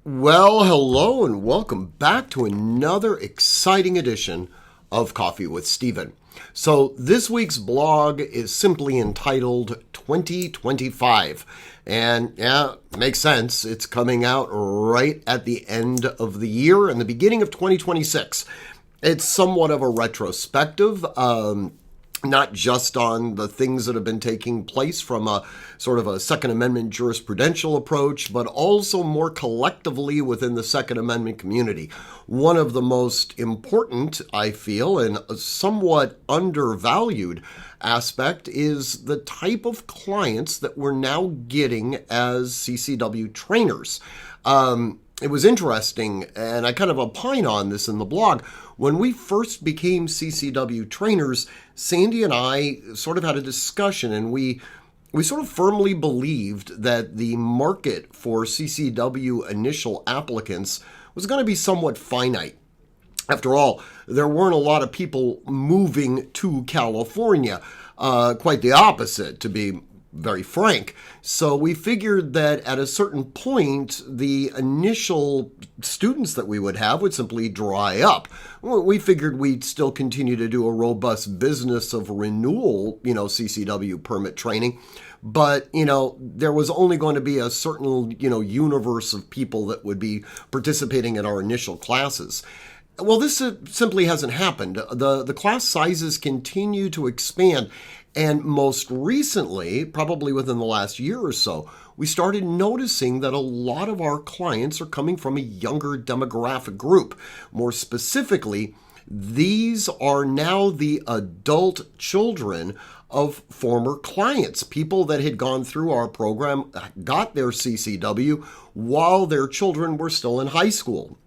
Well, hello and welcome back to another exciting edition of Coffee with Stephen. So this week's blog is simply entitled 2025. And yeah, makes sense. It's coming out right at the end of the year and the beginning of 2026. It's somewhat of a retrospective, not just on the things that have been taking place from a sort of a Second Amendment jurisprudential approach, but also more collectively within the Second Amendment community. One of the most important, I feel, and somewhat undervalued aspect is the type of clients that we're now getting as CCW trainers. It was interesting, and I kind of opine on this in the blog. When we first became CCW trainers, Sandy and I sort of had a discussion, and we sort of firmly believed that the market for CCW initial applicants was going to be somewhat finite. After all, there weren't a lot of people moving to California. Quite the opposite, to be very frank. So we figured that at a certain point, the initial students that we would have would simply dry up. We figured we'd still continue to do a robust business of renewal, CCW permit training. But, there was only going to be a certain, universe of people that would be participating in our initial classes. Well, this simply hasn't happened. The class sizes continue to expand. And most recently, probably within the last year or so, we started noticing that a lot of our clients are coming from a younger demographic group. More specifically, these are now the adult children of former clients, people that had gone through our program, got their CCW while their children were still in high school.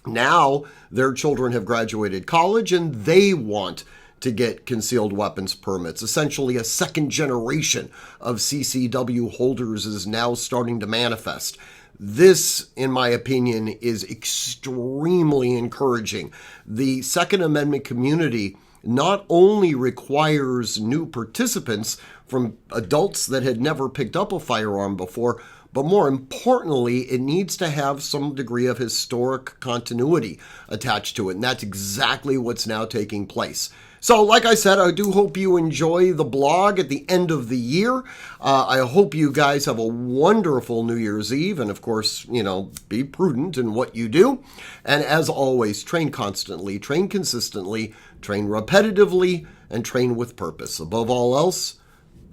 Now, their children have graduated college and they want to get concealed weapons permits. Essentially, a second generation of CCW holders is now starting to manifest. This, in my opinion, is extremely encouraging. The Second Amendment community not only requires new participants from adults that had never picked up a firearm before, but more importantly, it needs to have some degree of historic continuity attached to it. And that's exactly what's now taking place. So, like I said, I do hope you enjoy the blog at the end of the year. I hope you guys have a wonderful New Year's Eve. And of course, be prudent in what you do. And as always, train constantly, train consistently, train repetitively, and train with purpose. Above all else,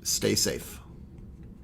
stay safe.